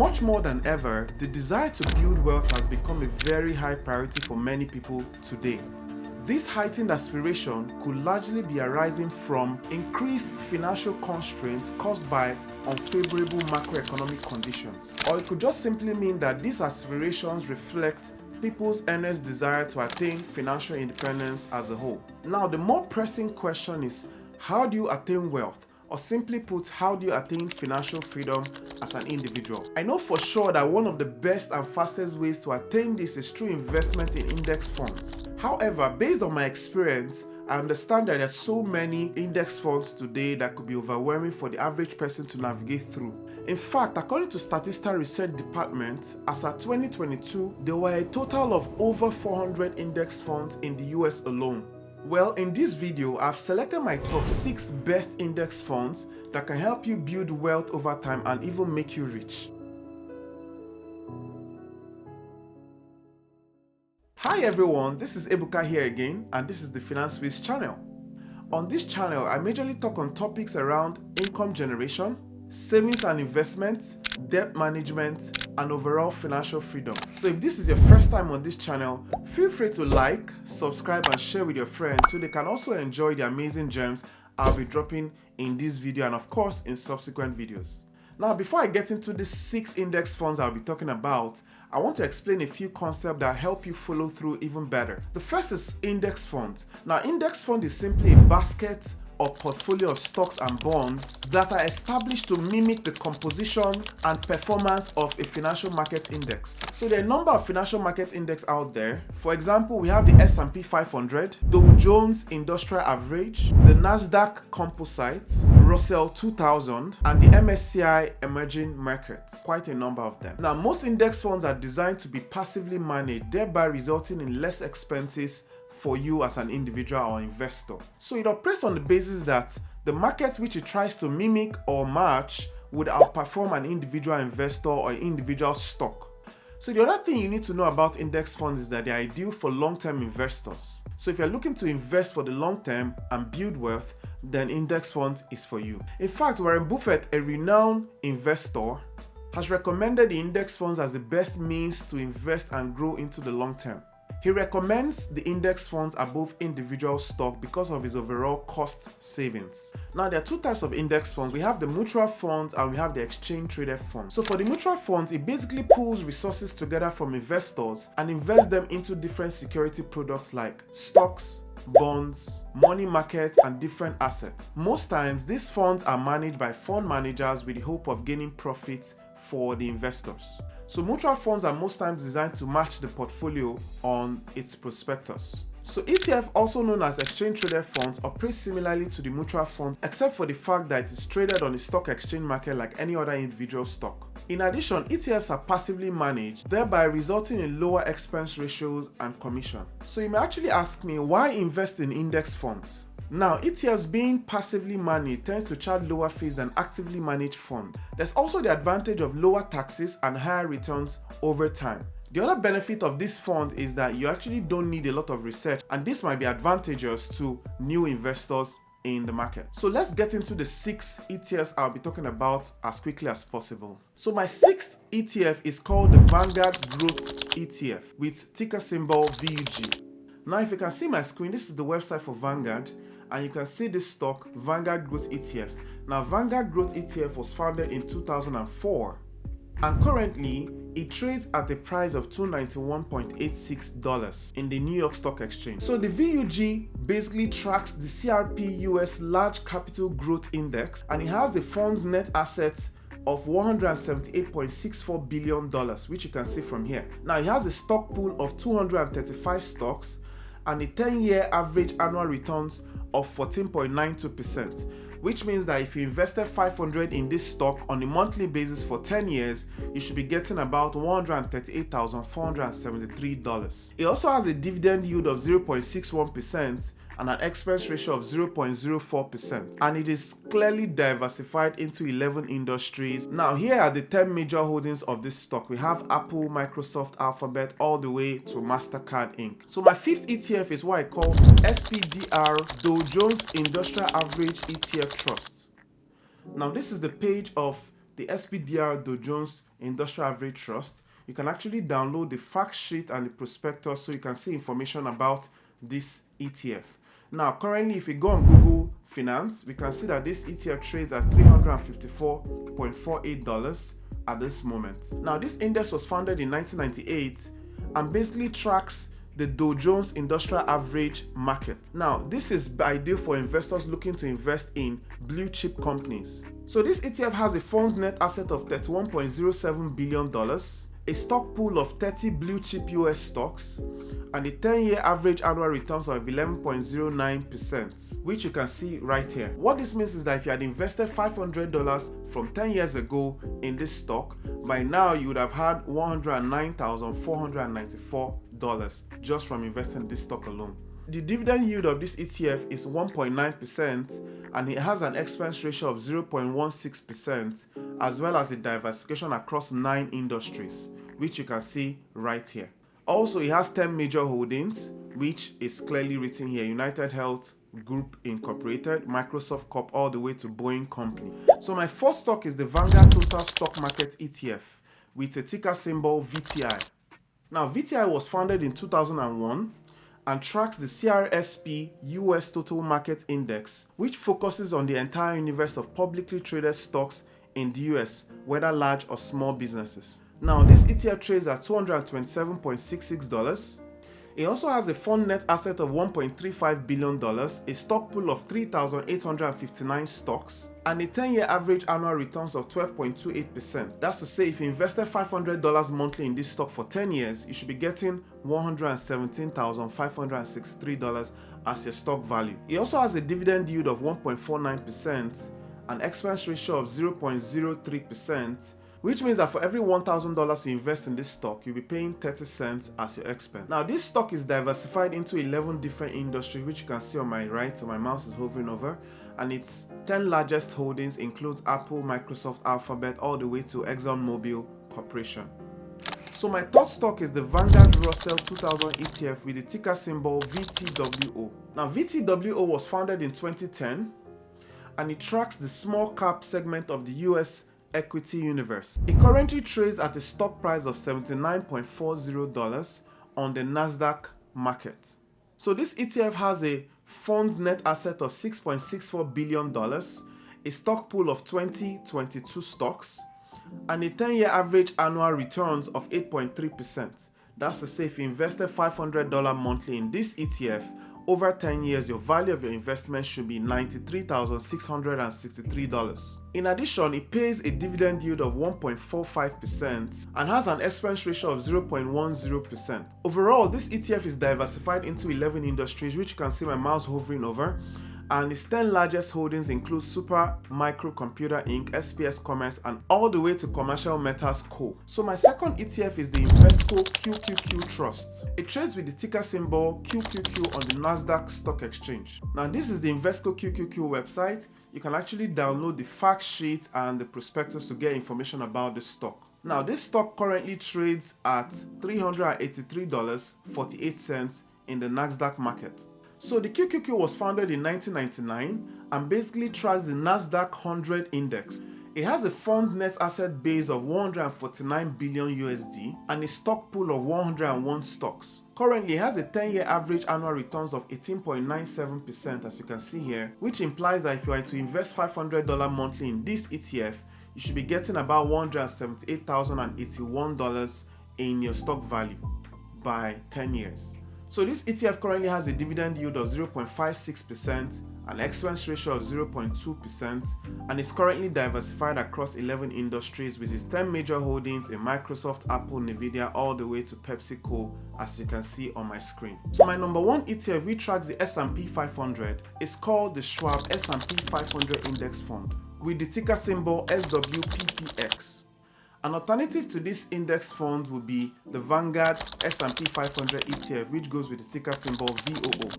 Much more than ever, the desire to build wealth has become a very high priority for many people today. This heightened aspiration could largely be arising from increased financial constraints caused by unfavorable macroeconomic conditions. Or it could just simply mean that these aspirations reflect people's earnest desire to attain financial independence as a whole. Now, the more pressing question is, how do you attain wealth? Or simply put, how do you attain financial freedom as an individual? I know for sure that one of the best and fastest ways to attain this is through investment in index funds. However, based on my experience, I understand that there's so many index funds today that could be overwhelming for the average person to navigate through. In fact, according to Statista Research Department, as at 2022, there were a total of over 400 index funds in the US alone. Well, in this video, I've selected my top 6 best index funds that can help you build wealth over time and even make you rich. Hi everyone, this is Ebuka here again, and this is the Finance Wiz channel. On this channel, I majorly talk on topics around income generation, savings and investments, debt management, and overall financial freedom. So if this is your first time on this channel, feel free to like, subscribe, and share with your friends so they can also enjoy the amazing gems I'll be dropping in this video and of course in subsequent videos. Now, before I get into the 6 index funds I'll be talking about, I want to explain a few concepts that help you follow through even better. The first is index fund. Now, index fund is simply a basket or portfolio of stocks and bonds that are established to mimic the composition and performance of a financial market index. So there are a number of financial market index out there. For example, we have the S&P 500, Dow Jones Industrial Average, the Nasdaq Composite, Russell 2000, and the MSCI Emerging Markets. Quite a number of them. Now, most index funds are designed to be passively managed, thereby resulting in less expenses for you as an individual or investor. So it operates on the basis that the market which it tries to mimic or match would outperform an individual investor or individual stock. So the other thing you need to know about index funds is that they're ideal for long-term investors. So if you're looking to invest for the long term and build wealth, then index fund is for you. In fact, Warren Buffett, a renowned investor, has recommended the index funds as the best means to invest and grow into the long term. He recommends the index funds above individual stock because of his overall cost savings. Now, there are 2 types of index funds. We have the mutual funds and we have the exchange traded funds. So for the mutual funds, it basically pulls resources together from investors and invests them into different security products like stocks, bonds, money market, and different assets. Most times, these funds are managed by fund managers with the hope of gaining profits for the investors. So mutual funds are most times designed to match the portfolio on its prospectus. So ETF, also known as exchange traded funds, operates similarly to the mutual funds except for the fact that it is traded on the stock exchange market like any other individual stock. In addition, ETFs are passively managed, thereby resulting in lower expense ratios and commission. So you may actually ask me, why invest in index funds? Now, ETFs being passively managed tends to charge lower fees than actively managed funds. There's also the advantage of lower taxes and higher returns over time. The other benefit of this fund is that you actually don't need a lot of research, and this might be advantageous to new investors in the market. So let's get into the 6 ETFs I'll be talking about as quickly as possible. So my 6th ETF is called the Vanguard Growth ETF with ticker symbol VUG. Now, if you can see my screen, this is the website for Vanguard, and you can see this stock, Vanguard Growth ETF. Now, Vanguard Growth ETF was founded in 2004, and currently it trades at a price of $291.86 in the New York Stock Exchange. So the VUG basically tracks the CRP US Large Capital Growth Index, and it has the fund's net assets of $178.64 billion, which you can see from here. Now, it has a stock pool of 235 stocks and a 10-year average annual returns of 14.92%, which means that if you invested $500 in this stock on a monthly basis for 10 years, you should be getting about $138,473. It also has a dividend yield of 0.61% and an expense ratio of 0.04%, and it is clearly diversified into 11 industries. Now, here are the 10 major holdings of this stock. We have Apple, Microsoft, Alphabet, all the way to MasterCard Inc. So my 5th ETF is what I call SPDR Dow Jones Industrial Average ETF Trust. Now, this is the page of the SPDR Dow Jones Industrial Average Trust, you can actually download the fact sheet and the prospectus so you can see information about this ETF. Now, currently, if you go on Google Finance, we can see that this ETF trades at $354.48 at this moment. Now, this index was founded in 1998 and basically tracks the Dow Jones Industrial Average market. Now, this is ideal for investors looking to invest in blue chip companies. So this ETF has a fund net asset of $31.07 billion, a stock pool of 30 blue chip US stocks, and a 10-year average annual returns of 11.09%, which you can see right here. What this means is that if you had invested $500 from 10 years ago in this stock, by now you would have had $109,494 just from investing in this stock alone. The dividend yield of this ETF is 1.9%, and it has an expense ratio of 0.16%, as well as a diversification across 9 industries, which you can see right here. Also, it has 10 major holdings, which is clearly written here: United Health Group Incorporated, Microsoft Corp, all the way to Boeing Company. So my first stock is the Vanguard Total Stock Market ETF with a ticker symbol VTI. Now, VTI was founded in 2001 and tracks the CRSP US Total Market Index, which focuses on the entire universe of publicly traded stocks in the US, whether large or small businesses. Now, this ETF trades at $227.66. It also has a fund net asset of $1.35 billion, a stock pool of 3,859 stocks, and a 10-year average annual returns of 12.28%. That's to say, if you invested $500 monthly in this stock for 10 years, you should be getting $117,563 as your stock value. It also has a dividend yield of 1.49%, an expense ratio of 0.03%, which means that for every $1,000 you invest in this stock, you'll be paying 30 cents as your expense. Now, this stock is diversified into 11 different industries, which you can see on my right, so my mouse is hovering over, and its 10 largest holdings includes Apple, Microsoft, Alphabet, all the way to ExxonMobil Corporation. So my third stock is the Vanguard Russell 2000 ETF with the ticker symbol VTWO. Now, VTWO was founded in 2010, and it tracks the small cap segment of the US equity universe. It currently trades at a stock price of $79.40 on the Nasdaq market. So this ETF has a fund net asset of $6.64 billion, a stock pool of 2022 stocks, and a 10-year average annual returns of 8.3%. That's to say, if you invested $500 monthly in this ETF, over 10 years, your value of your investment should be $93,663. In addition, it pays a dividend yield of 1.45% and has an expense ratio of 0.10%. Overall, this ETF is diversified into 11 industries, which you can see my mouse hovering over, and its 10 largest holdings include Super Microcomputer Inc., SPS Commerce, and all the way to Commercial Metals Co. So my second ETF is the Invesco QQQ Trust. It trades with the ticker symbol QQQ on the Nasdaq Stock Exchange. Now, this is the Invesco QQQ website. You can actually download the fact sheet and the prospectus to get information about the stock. Now, this stock currently trades at $383.48 in the Nasdaq market. So the QQQ was founded in 1999 and basically tracks the Nasdaq 100 index. It has a fund net asset base of 149 billion USD and a stock pool of 101 stocks. Currently, it has a 10-year average annual returns of 18.97%, as you can see here, which implies that if you are to invest $500 monthly in this ETF, you should be getting about $178,081 in your stock value by 10 years. So this ETF currently has a dividend yield of 0.56%, an expense ratio of 0.2%, and is currently diversified across 11 industries with its 10 major holdings in Microsoft, Apple, Nvidia, all the way to PepsiCo, as you can see on my screen. So my number one ETF, which tracks the S&P 500, is called the Schwab S&P 500 Index Fund with the ticker symbol SWPPX. An alternative to this index fund would be the Vanguard S&P 500 ETF, which goes with the ticker symbol VOO.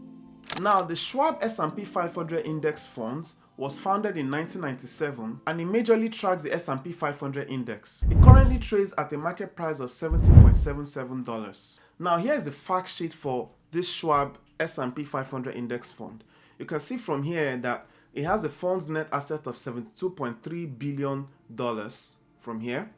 Now, the Schwab S&P 500 Index Fund was founded in 1997 and it majorly tracks the S&P 500 index. It currently trades at a market price of $70.77. Now, here's the fact sheet for this Schwab S&P 500 Index Fund. You can see from here that It has a fund's net asset of $72.3 billion from here.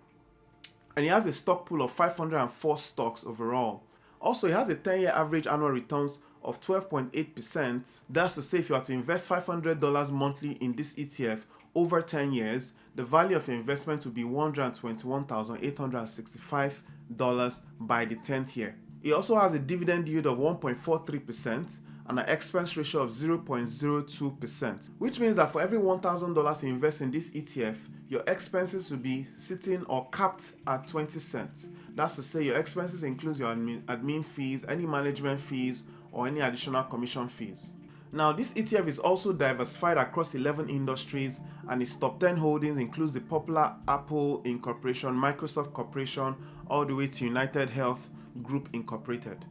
And it has a stock pool of 504 stocks overall. Also, it has a 10-year average annual returns of 12.8%. That's to say, if you are to invest $500 monthly in this ETF over 10 years, the value of your investment will be $121,865 by the 10th year. It also has a dividend yield of 1.43% and an expense ratio of 0.02%, which means that for every $1,000 you invest in this ETF, your expenses will be sitting or capped at 20 cents. That's to say, your expenses includes your admin fees, any management fees, or any additional commission fees. Now, this ETF is also diversified across 11 industries, and its top 10 holdings includes the popular Apple Incorporation, Microsoft Corporation, all the way to United Health Group Incorporated.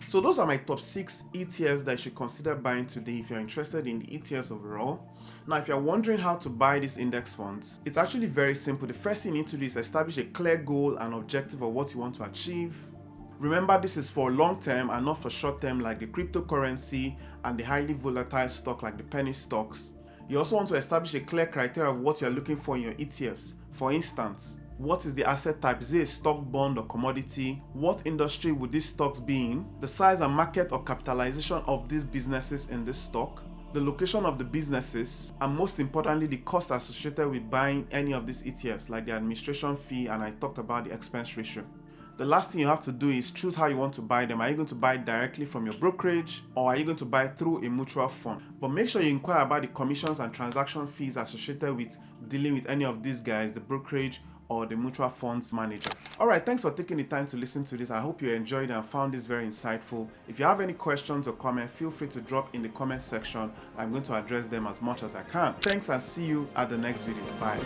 So those are my top 6 ETFs that you should consider buying today if you're interested in the ETFs overall. Now, if you're wondering how to buy these index funds, it's actually very simple. The first thing you need to do is establish a clear goal and objective of what you want to achieve. Remember, this is for long term and not for short term like the cryptocurrency and the highly volatile stock like the penny stocks. You also want to establish a clear criteria of what you're looking for in your ETFs. For instance, what is the asset type? Is it a stock, bond, or commodity? What industry would these stocks be in? The size and market or capitalization of these businesses in this stock? The location of the businesses, and most importantly, the cost associated with buying any of these ETFs, like the administration fee, and I talked about the expense ratio. The last thing you have to do is choose how you want to buy them. Are you going to buy directly from your brokerage, or are you going to buy through a mutual fund? But make sure you inquire about the commissions and transaction fees associated with dealing with any of these guys, the brokerage or the mutual funds manager. Alright, thanks for taking the time to listen to this. I hope you enjoyed and found this very insightful. If you have any questions or comments, feel free to drop in the comment section. I'm going to address them as much as I can. Thanks, and see you at the next video. Bye.